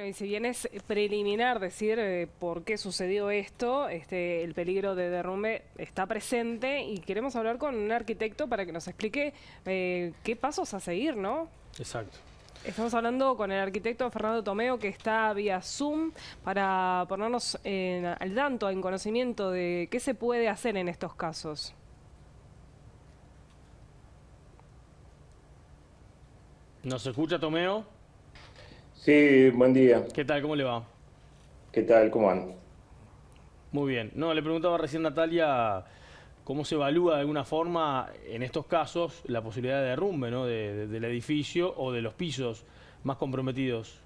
y si bien es preliminar decir por qué sucedió esto, el peligro de derrumbe está presente y queremos hablar con un arquitecto para que nos explique qué pasos a seguir, ¿no? Exacto. Estamos hablando con el arquitecto Fernando Tomeo, que está vía Zoom, para ponernos al tanto, en conocimiento de qué se puede hacer en estos casos. ¿Nos escucha, Tomeo? Sí, buen día. ¿Qué tal? ¿Cómo le va? ¿Qué tal? ¿Cómo andan? Muy bien. No, le preguntaba recién Natalia cómo se evalúa de alguna forma en estos casos la posibilidad de derrumbe, ¿no? Del edificio o de los pisos más comprometidos.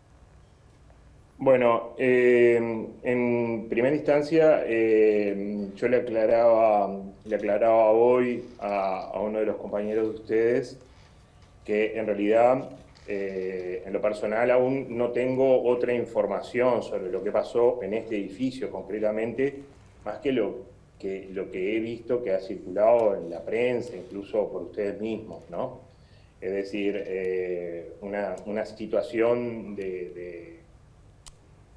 En primera instancia, yo le aclaraba hoy a uno de los compañeros de ustedes que en realidad, en lo personal, aún no tengo otra información sobre lo que pasó en este edificio concretamente, más que lo que he visto que ha circulado en la prensa, incluso por ustedes mismos, ¿no? Es decir, una situación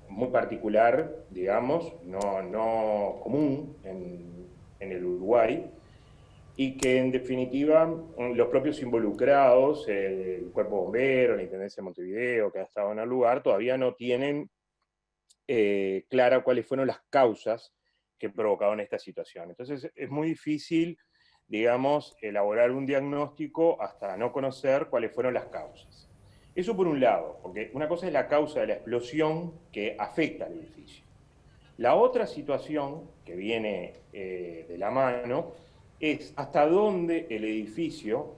muy particular, digamos, no común en el Uruguay, y que en definitiva los propios involucrados, el Cuerpo Bombero, la Intendencia de Montevideo, que ha estado en el lugar, todavía no tienen clara cuáles fueron las causas que provocaron esta situación. Entonces es muy difícil, digamos, elaborar un diagnóstico hasta no conocer cuáles fueron las causas. Eso por un lado, porque una cosa es la causa de la explosión que afecta al edificio. La otra situación que viene de la mano es hasta dónde el edificio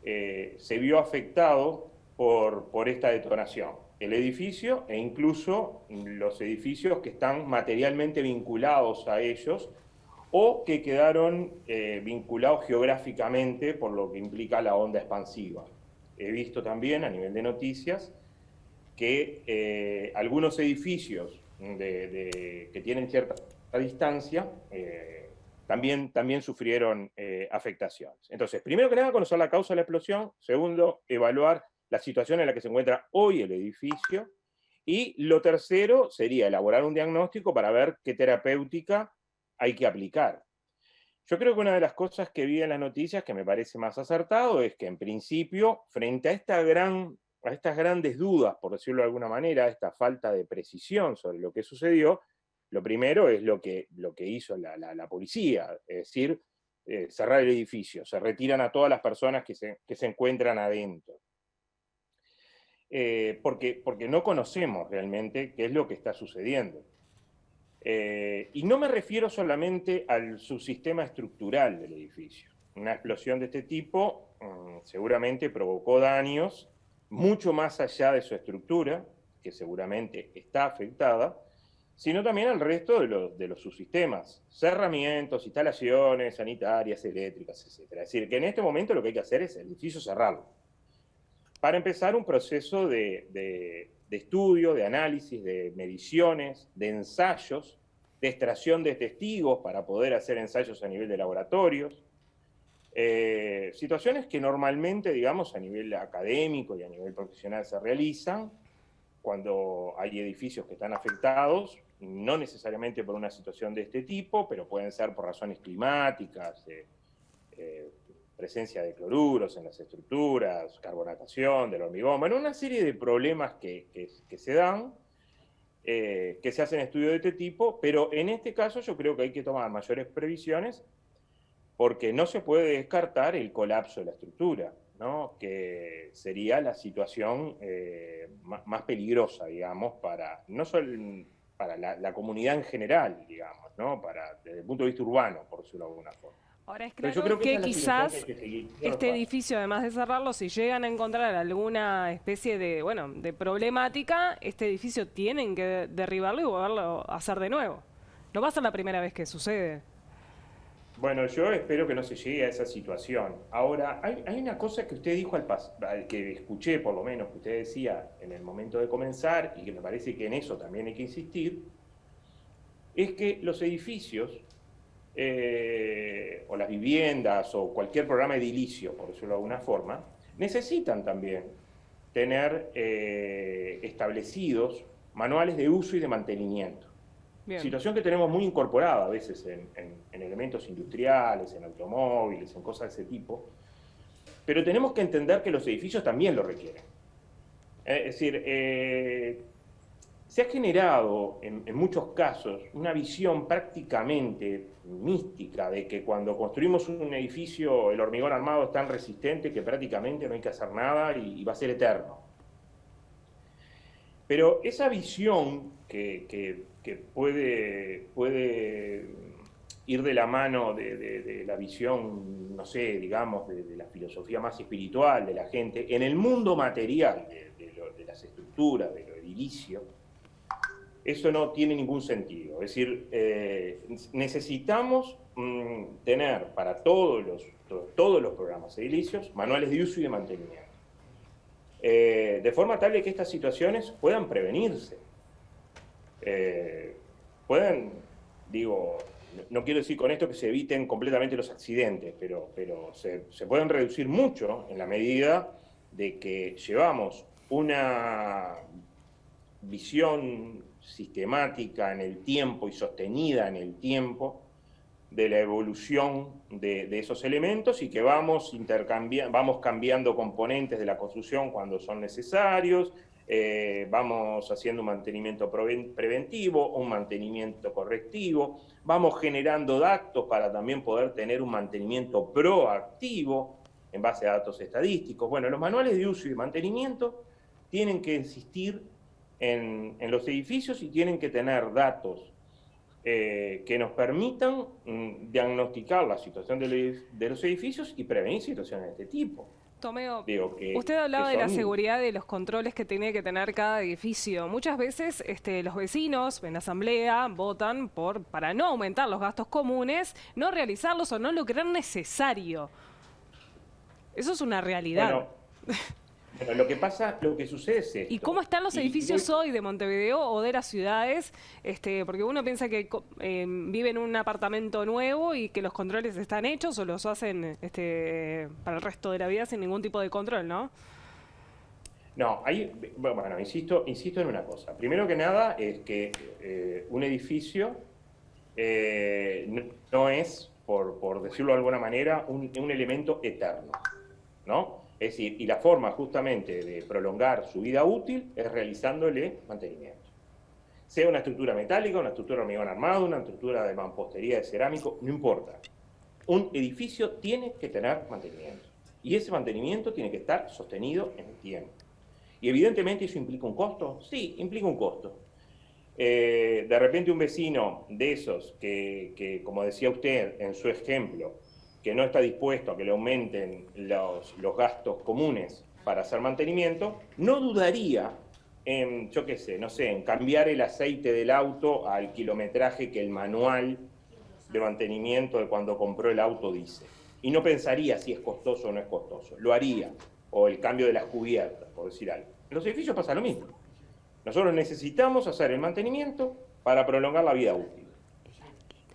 se vio afectado por esta detonación. El edificio e incluso los edificios que están materialmente vinculados a ellos o que quedaron vinculados geográficamente por lo que implica la onda expansiva. He visto también a nivel de noticias que algunos edificios que tienen cierta distancia también sufrieron afectaciones. Entonces, primero que nada, conocer la causa de la explosión. Segundo, evaluar la situación en la que se encuentra hoy el edificio. Y lo tercero sería elaborar un diagnóstico para ver qué terapéutica hay que aplicar. Yo creo que una de las cosas que vi en las noticias que me parece más acertado es que en principio, frente a estas grandes dudas, por decirlo de alguna manera, esta falta de precisión sobre lo que sucedió, lo primero es lo que hizo la policía, es decir, cerrar el edificio, se retiran a todas las personas que se encuentran adentro. Porque no conocemos realmente qué es lo que está sucediendo. Y no me refiero solamente al subsistema estructural del edificio. Una explosión de este tipo seguramente provocó daños mucho más allá de su estructura, que seguramente está afectada, sino también al resto de los subsistemas, cerramientos, instalaciones sanitarias, eléctricas, etc. Es decir, que en este momento lo que hay que hacer es el edificio cerrarlo. Para empezar un proceso de estudio, de análisis, de mediciones, de ensayos, de extracción de testigos para poder hacer ensayos a nivel de laboratorios, situaciones que normalmente, digamos, a nivel académico y a nivel profesional se realizan cuando hay edificios que están afectados, no necesariamente por una situación de este tipo, pero pueden ser por razones climáticas, presencia de cloruros en las estructuras, carbonatación del hormigón, bueno, una serie de problemas que se dan, que se hacen estudios de este tipo, pero en este caso yo creo que hay que tomar mayores previsiones porque no se puede descartar el colapso de la estructura, ¿no? Que sería la situación más peligrosa, digamos, no solo para la comunidad en general, digamos, ¿no? Desde el punto de vista urbano, por decirlo de alguna forma. Ahora es Entonces yo claro creo que esa que es la situación que hay quizás que seguir este observando. edificio, además de cerrarlo, si llegan a encontrar alguna especie de, bueno, de problemática, este edificio tienen que derribarlo y volverlo a hacer de nuevo. No va a ser la primera vez que sucede. Bueno, yo espero que no se llegue a esa situación. Ahora, hay una cosa que usted dijo que escuché por lo menos, que usted decía en el momento de comenzar, y que me parece que en eso también hay que insistir, es que los edificios, o las viviendas, o cualquier programa edilicio, por decirlo de alguna forma, necesitan también tener establecidos manuales de uso y de mantenimiento. Bien. Situación que tenemos muy incorporada a veces en elementos industriales, en automóviles, en cosas de ese tipo, pero tenemos que entender que los edificios también lo requieren. Es decir, se ha generado en muchos casos una visión prácticamente mística de que cuando construimos un edificio el hormigón armado es tan resistente que prácticamente no hay que hacer nada y va a ser eterno. Pero esa visión que puede ir de la mano de la visión, no sé, digamos, de la filosofía más espiritual de la gente, en el mundo material de las estructuras, de lo edilicio, eso no tiene ningún sentido. Es decir, necesitamos tener para todos los programas edilicios manuales de uso y de mantenimiento. De forma tal de que estas situaciones puedan prevenirse. No quiero decir con esto que se eviten completamente los accidentes, pero se pueden reducir mucho en la medida de que llevamos una visión sistemática en el tiempo y sostenida en el tiempo de la evolución de esos elementos y que vamos cambiando componentes de la construcción cuando son necesarios, vamos haciendo un mantenimiento preventivo, un mantenimiento correctivo, vamos generando datos para también poder tener un mantenimiento proactivo en base a datos estadísticos. Bueno, los manuales de uso y de mantenimiento tienen que existir en los edificios y tienen que tener datos que nos permitan diagnosticar la situación de los edificios y prevenir situaciones de este tipo. Tomeo, usted hablaba de la seguridad de los controles que tiene que tener cada edificio. Muchas veces los vecinos en la asamblea votan para no aumentar los gastos comunes, no realizarlos o no lo creer necesario. Eso es una realidad. Bueno, lo que sucede es esto. ¿Y cómo están los edificios hoy de Montevideo o de las ciudades? Porque uno piensa que vive en un apartamento nuevo y que los controles están hechos o los hacen para el resto de la vida sin ningún tipo de control, ¿no? No, insisto en una cosa. Primero que nada es que un edificio no es, por decirlo de alguna manera, un elemento eterno, ¿no? Es decir, y la forma justamente de prolongar su vida útil es realizándole mantenimiento. Sea una estructura metálica, una estructura de hormigón armado, una estructura de mampostería de cerámico, no importa. Un edificio tiene que tener mantenimiento. Y ese mantenimiento tiene que estar sostenido en el tiempo. Y evidentemente eso implica un costo. Sí, implica un costo. De repente un vecino de esos que, como decía usted en su ejemplo, que no está dispuesto a que le aumenten los gastos comunes para hacer mantenimiento, no dudaría en, en cambiar el aceite del auto al kilometraje que el manual de mantenimiento de cuando compró el auto dice. Y no pensaría si es costoso o no es costoso, lo haría. O el cambio de las cubiertas, por decir algo. En los edificios pasa lo mismo. Nosotros necesitamos hacer el mantenimiento para prolongar la vida útil.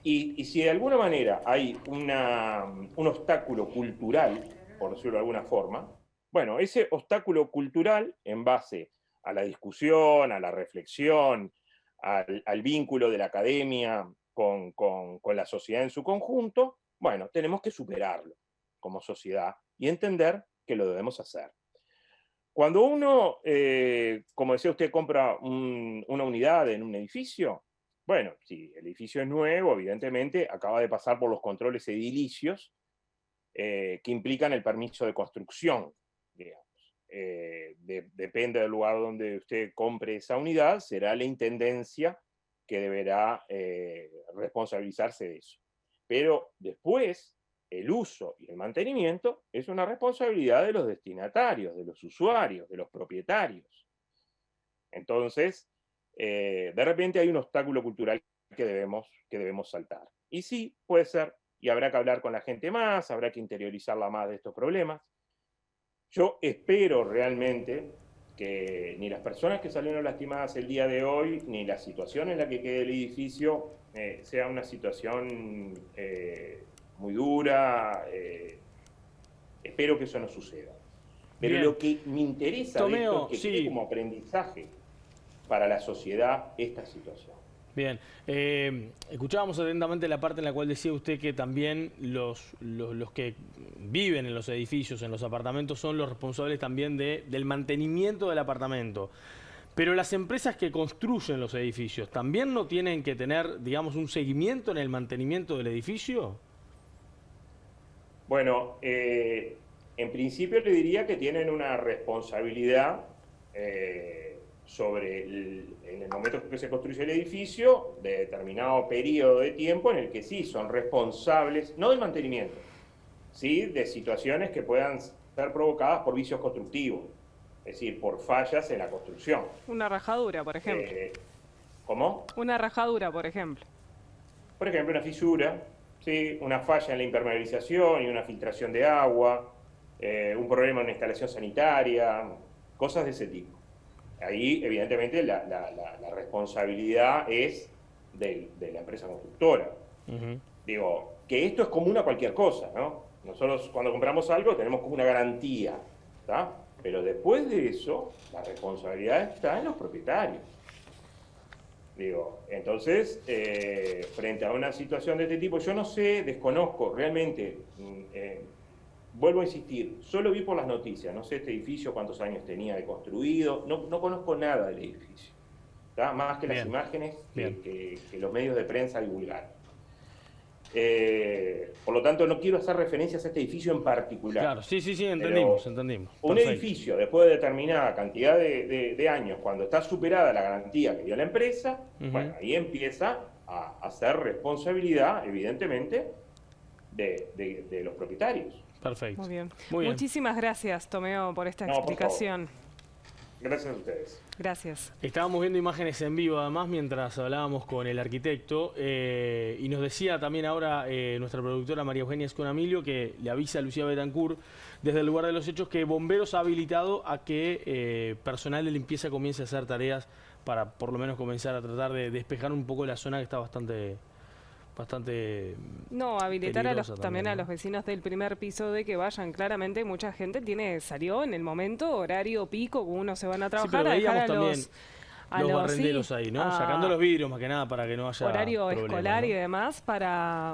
Y si de alguna manera hay un obstáculo cultural, por decirlo de alguna forma, bueno, ese obstáculo cultural, en base a la discusión, a la reflexión, al vínculo de la academia con la sociedad en su conjunto, bueno, tenemos que superarlo como sociedad y entender que lo debemos hacer. Cuando uno, como decía usted, compra una unidad en un edificio, bueno, si el edificio es nuevo, evidentemente acaba de pasar por los controles edilicios que implican el permiso de construcción, digamos. Depende del lugar donde usted compre esa unidad, será la intendencia que deberá responsabilizarse de eso. Pero después, el uso y el mantenimiento es una responsabilidad de los destinatarios, de los usuarios, de los propietarios. Entonces, de repente hay un obstáculo cultural que debemos saltar. Y sí, puede ser, y habrá que hablar con la gente más, habrá que interiorizarla más de estos problemas. Yo espero realmente que ni las personas que salieron lastimadas el día de hoy, ni la situación en la que quede el edificio, sea una situación muy dura. Espero que eso no suceda. Pero bien, lo que me interesa Tomeo, de esto es que quede como aprendizaje. para la sociedad esta situación. Bien, escuchábamos atentamente la parte en la cual decía usted que también los que viven en los edificios, en los apartamentos, son los responsables también del mantenimiento del apartamento. Pero las empresas que construyen los edificios, ¿también no tienen que tener, digamos, un seguimiento en el mantenimiento del edificio? Bueno, en principio le diría que tienen una responsabilidad sobre en el momento que se construye el edificio, de determinado periodo de tiempo en el que sí son responsables, no del mantenimiento, sí de situaciones que puedan ser provocadas por vicios constructivos, es decir, por fallas en la construcción. Una rajadura, por ejemplo. ¿Cómo? Una rajadura, por ejemplo. Por ejemplo, una fisura, ¿sí? Una falla en la impermeabilización y una filtración de agua, un problema en una instalación sanitaria, cosas de ese tipo. Ahí, evidentemente, la responsabilidad es de la empresa constructora. Digo, que esto es común a cualquier cosa, ¿no? Nosotros cuando compramos algo tenemos como una garantía, ¿está? Pero después de eso, la responsabilidad está en los propietarios. Digo, entonces, frente a una situación de este tipo, yo no sé, desconozco realmente, vuelvo a insistir, solo vi por las noticias, no sé este edificio cuántos años tenía de construido, no conozco nada del edificio, ¿tá? Más que las imágenes que los medios de prensa divulgaron. Por lo tanto, no quiero hacer referencias a este edificio en particular. Claro, sí, entendimos. Un edificio, después de determinada cantidad de años, cuando está superada la garantía que dio la empresa, bueno, ahí empieza a ser responsabilidad, evidentemente, de los propietarios. Perfecto. Muy bien. Muy bien. Muchísimas gracias, Tomeo, por esta explicación. Gracias a ustedes. Gracias. Estábamos viendo imágenes en vivo además mientras hablábamos con el arquitecto y nos decía también ahora nuestra productora María Eugenia Esconamilio que le avisa a Lucía Betancourt desde el lugar de los hechos que Bomberos ha habilitado a que personal de limpieza comience a hacer tareas para por lo menos comenzar a tratar de despejar un poco la zona que está bastante habilitar también a ¿no? los vecinos del primer piso de que vayan. Claramente mucha gente salió en el momento horario pico, uno se van a trabajar, sí, pero a dejar veíamos a los barrenderos ahí, ¿no? Sacando los vidrios más que nada para que no haya horario problemas, escolar ¿no? y demás para